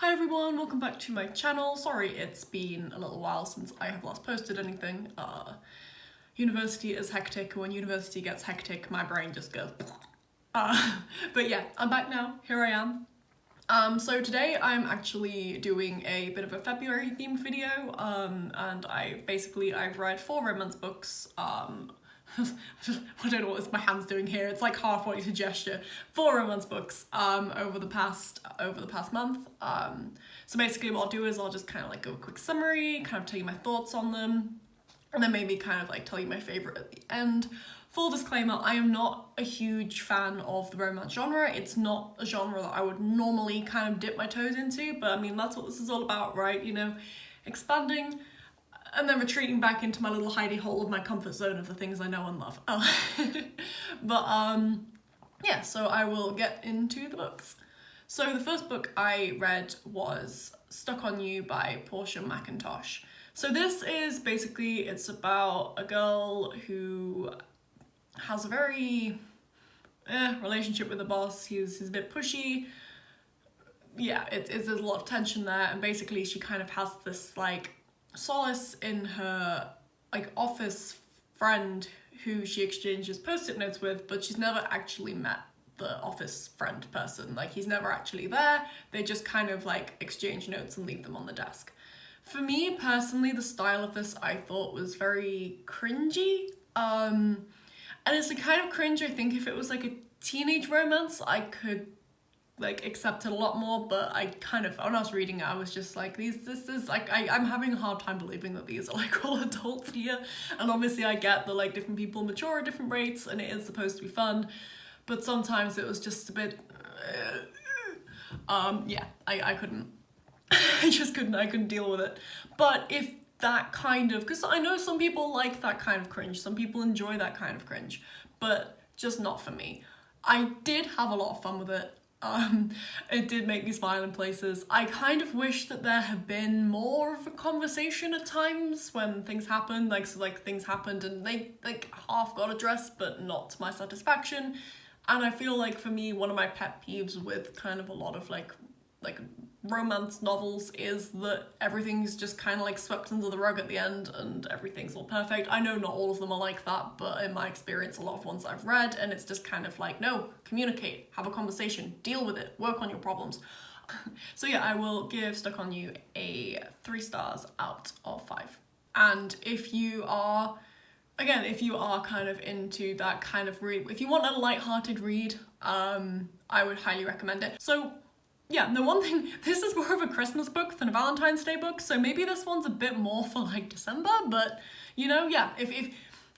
Hi everyone, welcome back to my channel. Sorry it's been a little while since I have last posted anything. University is hectic, and when university gets hectic, my brain just goes but yeah, I'm back now, here I am. So today I'm actually doing a bit of a February themed video, and I've read 4 romance books. I don't know what my hand's doing here. It's like halfway to gesture. 4 romance books over the past month. So basically what I'll do is I'll just kind of like go a quick summary, kind of tell you my thoughts on them, and then maybe kind of like tell you my favourite at the end. Full disclaimer, I am not a huge fan of the romance genre. It's not a genre that I would normally kind of dip my toes into, but I mean, that's what this is all about, right? You know, expanding and then retreating back into my little hidey hole of my comfort zone of the things I know and love. Yeah, so I will get into the books. So the first book I read was Stuck on You by Portia McIntosh. So this is basically, it's about a girl who has a very relationship with the boss. He's a bit pushy. Yeah, there's a lot of tension there, and basically she kind of has this like solace in her like office friend who she exchanges post-it notes with, but she's never actually met the office friend person. Like, he's never actually there. They just kind of like exchange notes and leave them on the desk. For me personally, the style of this I thought was very cringy. And it's the kind of cringe, I think if it was like a teenage romance, I could like accept it a lot more, but I kind of, when I was reading it, I was just like, this is like, I'm having a hard time believing that these are like all adults here. And obviously I get that like different people mature at different rates and it is supposed to be fun, but sometimes it was just a bit, yeah, I couldn't, I couldn't deal with it. But if that kind of, because I know some people like that kind of cringe, some people enjoy that kind of cringe, but just not for me. I did have a lot of fun with it. It did make me smile in places. I kind of wish that there had been more of a conversation at times when things happened, things happened and they like half got addressed, but not to my satisfaction. And I feel like for me, one of my pet peeves with kind of a lot of like romance novels is that everything's just kind of like swept under the rug at the end and everything's all perfect. I know not all of them are like that, but in my experience, a lot of ones I've read, and it's just kind of like, no, communicate, have a conversation, deal with it, work on your problems. So yeah, I will give Stuck on You a 3 stars out of 5. And if you are, again, if you are kind of into that kind of read, if you want a light-hearted read, I would highly recommend it. So yeah, no, one thing, this is more of a Christmas book than a Valentine's Day book, so maybe this one's a bit more for like December, but you know, yeah, if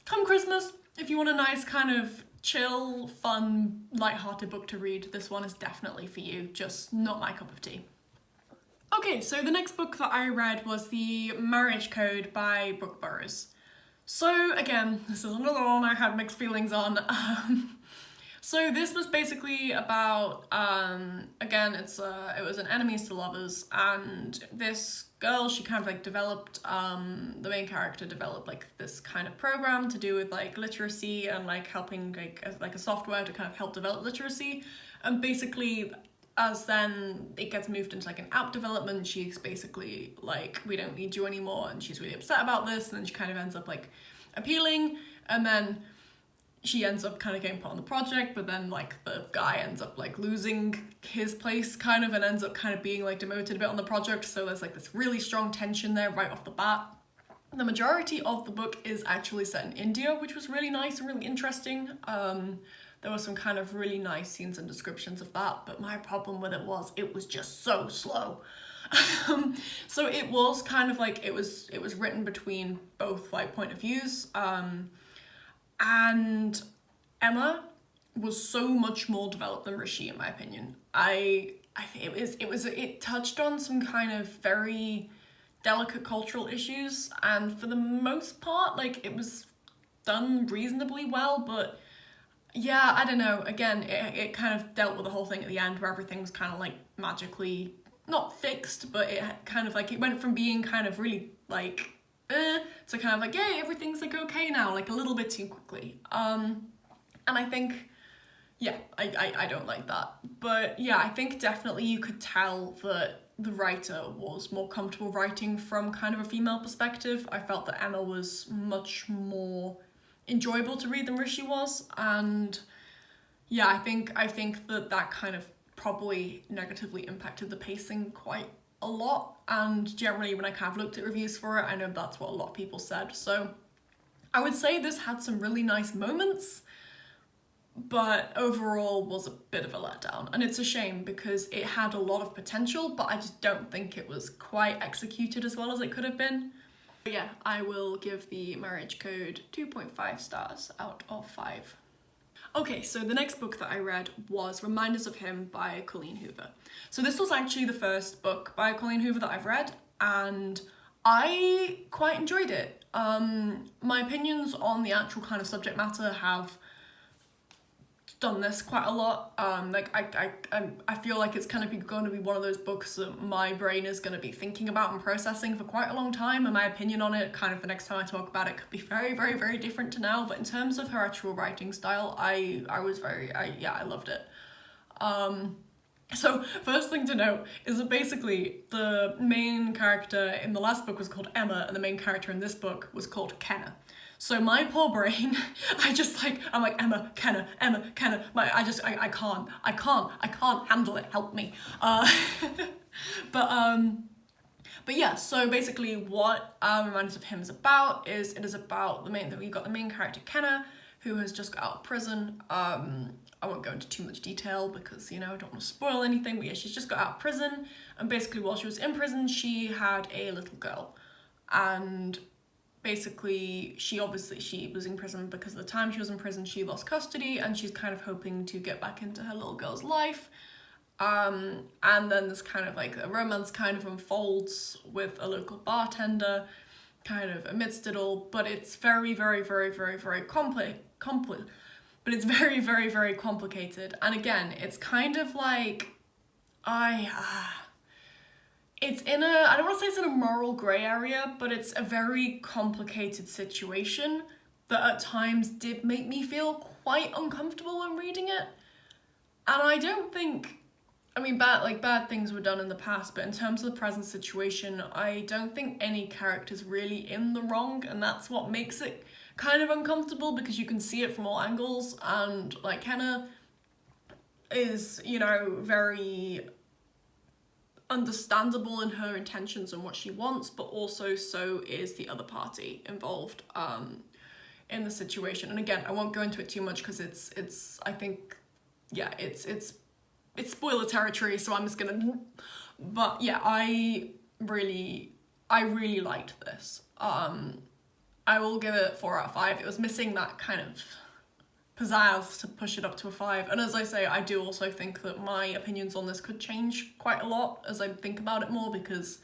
come Christmas, if you want a nice kind of chill, fun, light-hearted book to read, this one is definitely for you, just not my cup of tea. Okay, so the next book that I read was The Marriage Code by Brooke Burrows. So again, this is another one I had mixed feelings on. So this was basically about, again, it was an enemies to lovers, and this girl, she kind of like developed, the main character developed like this kind of program to do with like literacy and like helping like a software to kind of help develop literacy. And basically, as then it gets moved into like an app development, she's basically like, we don't need you anymore, and she's really upset about this, and then she kind of ends up like appealing, and then she ends up kind of getting put on the project, but then like the guy ends up like losing his place kind of and ends up kind of being like demoted a bit on the project, so there's like this really strong tension there right off the bat. The majority of the book is actually set in India, which was really nice and really interesting. There were some kind of really nice scenes and descriptions of that, but my problem with it was just so slow. So it was kind of like, it was written between both like point of views, and Emma was so much more developed than Rishi, in my opinion. I think it touched on some kind of very delicate cultural issues, and for the most part, like, it was done reasonably well, but yeah, I don't know, again, it kind of dealt with the whole thing at the end where everything was kind of like magically, not fixed, but it kind of like, it went from being kind of really like, to kind of like, yay, everything's like okay now, like a little bit too quickly. And I think, yeah, I don't like that. But yeah, I think definitely you could tell that the writer was more comfortable writing from kind of a female perspective. I felt that Emma was much more enjoyable to read than Rishi was, and yeah, I think that kind of probably negatively impacted the pacing quite a lot, and generally when I kind of looked at reviews for it, I know that's what a lot of people said. So I would say this had some really nice moments, but overall was a bit of a letdown, and it's a shame because it had a lot of potential, but I just don't think it was quite executed as well as it could have been. But yeah, I will give the Marriage Code 2.5 stars out of 5. Okay, so the next book that I read was Reminders of Him by Colleen Hoover. So this was actually the first book by Colleen Hoover that I've read, and I quite enjoyed it. My opinions on the actual kind of subject matter have done this quite a lot. I feel like it's kind of going to be one of those books that my brain is going to be thinking about and processing for quite a long time, and my opinion on it, kind of the next time I talk about it, could be very, very, very different to now. But in terms of her actual writing style, I loved it. So first thing to note is that basically the main character in the last book was called Emma, and the main character in this book was called Kenna. So my poor brain, I'm like, Emma, Kenna, I can't handle it, help me. But yeah, so basically what Reminders of Him is about is, it is about we've got the main character Kenna, who has just got out of prison. I won't go into too much detail because, I don't want to spoil anything, but yeah, she's just got out of prison, and basically while she was in prison, she had a little girl, and basically she was in prison because of the time she was in prison, she lost custody, and she's kind of hoping to get back into her little girl's life. And then this kind of like a romance kind of unfolds with a local bartender kind of amidst it all, but it's very, very, very, very, very but it's very, very, very complicated. And again, it's kind of like, it's in a, I don't want to say it's in a moral grey area, but it's a very complicated situation that at times did make me feel quite uncomfortable when reading it. And I don't think, bad things were done in the past, but in terms of the present situation, I don't think any character's really in the wrong, and that's what makes it kind of uncomfortable, because you can see it from all angles, and like Kenna is, very understandable in her intentions and what she wants, but also so is the other party involved in the situation. And again, I won't go into it too much because it's spoiler territory, so I'm just gonna, but yeah, I really liked this. I will give it 4 out of 5. It was missing that kind of pizzazz to push it up to a 5. And as I say, I do also think that my opinions on this could change quite a lot as I think about it more, because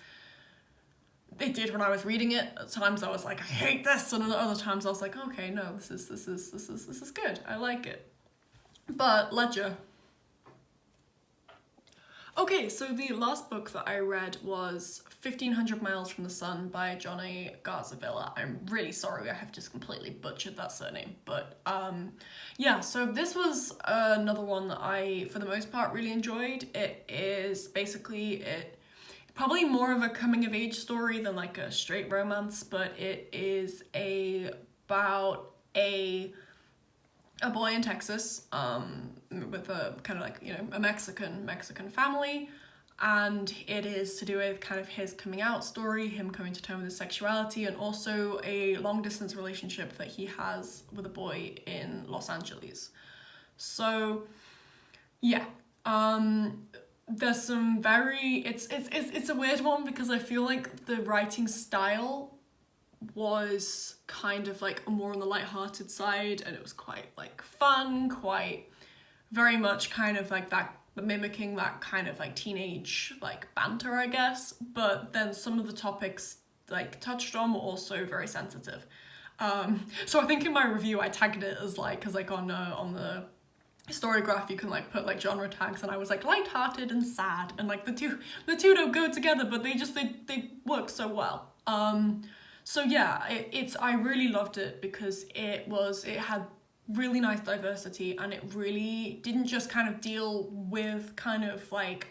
it did when I was reading it. At times I was like, I hate this, and other times I was like, okay, no, this is good. I like it. But Ledger. Okay, so the last book that I read was 1500 Miles from the Sun by Johnny Garzavilla. I'm really sorry, I have just completely butchered that surname. But yeah, so this was another one that I, for the most part, really enjoyed. It is basically, probably more of a coming of age story than like a straight romance, but it is about a boy in Texas with a kind of like, a Mexican family, and it is to do with kind of his coming out story, him coming to terms with his sexuality, and also a long distance relationship that he has with a boy in Los Angeles. So yeah, there's some very, it's a weird one because I feel like the writing style was kind of like more on the light-hearted side, and it was quite like fun, quite very much kind of like that, mimicking that kind of like teenage like banter, I guess, but then some of the topics like touched on were also very sensitive. So I think in my review I tagged it as like, because like on the story graph you can like put like genre tags, and I was like light-hearted and sad, and like the two don't go together, but they work so well. So yeah, I really loved it because it had really nice diversity, and it really didn't just kind of deal with kind of like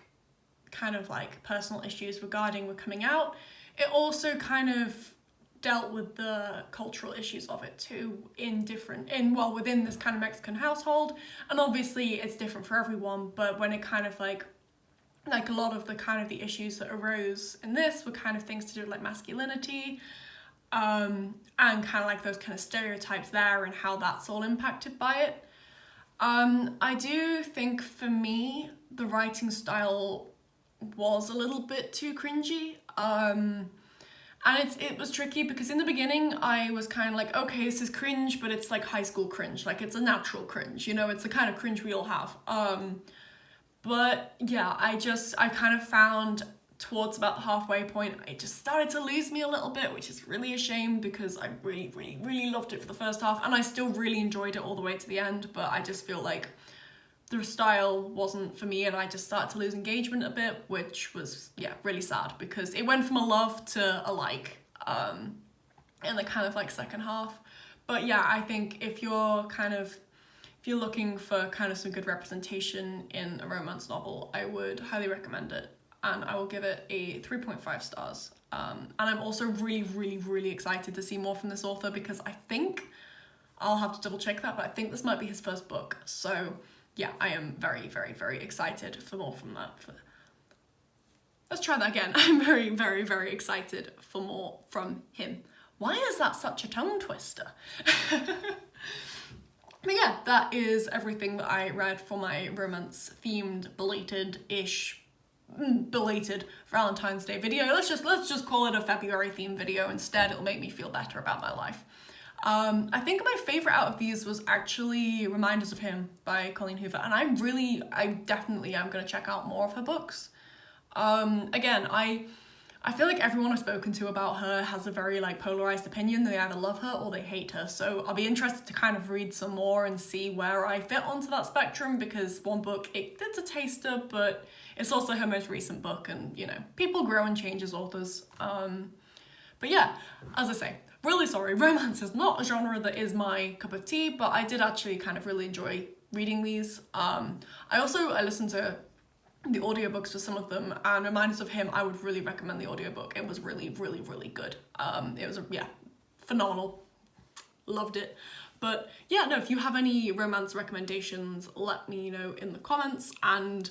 kind of like personal issues regarding with coming out, it also kind of dealt with the cultural issues of it too within this kind of Mexican household. And obviously it's different for everyone, but when it kind of like a lot of the kind of the issues that arose in this were kind of things to do with like masculinity, and kind of like those kind of stereotypes there and how that's all impacted by it. I do think for me the writing style was a little bit too cringy. And it was tricky because in the beginning I was kind of like, okay, this is cringe, but it's like high school cringe. Like it's a natural cringe, you know, it's the kind of cringe we all have. But yeah, I kind of found towards about the halfway point, it just started to lose me a little bit, which is really a shame because I really, really, really loved it for the first half and I still really enjoyed it all the way to the end, but I just feel like the style wasn't for me and I just started to lose engagement a bit, which was, yeah, really sad because it went from a love to a like in the kind of like second half. But yeah, I think if you're looking for kind of some good representation in a romance novel, I would highly recommend it and I will give it a 3.5 stars. And I'm also really, really, really excited to see more from this author because I think, I'll have to double check that, but I think this might be his first book. So yeah, I am very, very, very excited for more from that. Let's try that again. I'm very, very, very excited for more from him. Why is that such a tongue twister? But yeah, that is everything that I read for my romance-themed, belated Valentine's Day video. Let's just call it a February themed video instead. It'll make me feel better about my life. I think my favorite out of these was actually Reminders of Him by Colleen Hoover, and I definitely am gonna check out more of her books. Again, I feel like everyone I've spoken to about her has a very like polarized opinion. They either love her or they hate her. So I'll be interested to kind of read some more and see where I fit onto that spectrum because one book, it's a taster, but it's also her most recent book and, you know, people grow and change as authors. But yeah, as I say, really sorry, romance is not a genre that is my cup of tea, but I did actually kind of really enjoy reading these. I listened to the audiobooks for some of them, and Reminders of Him, I would really recommend the audiobook. It was really, really, really good. It was, phenomenal. Loved it. But yeah, no, if you have any romance recommendations, let me know in the comments, and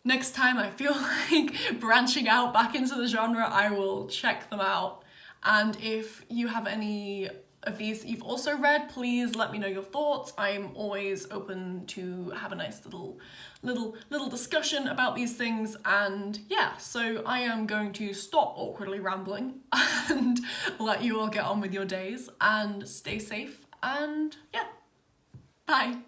next time I feel like branching out back into the genre, I will check them out. And if you have any of these that you've also read, please let me know your thoughts. I'm always open to have a nice little discussion about these things. And yeah, so I am going to stop awkwardly rambling and let you all get on with your days and stay safe, and yeah, bye.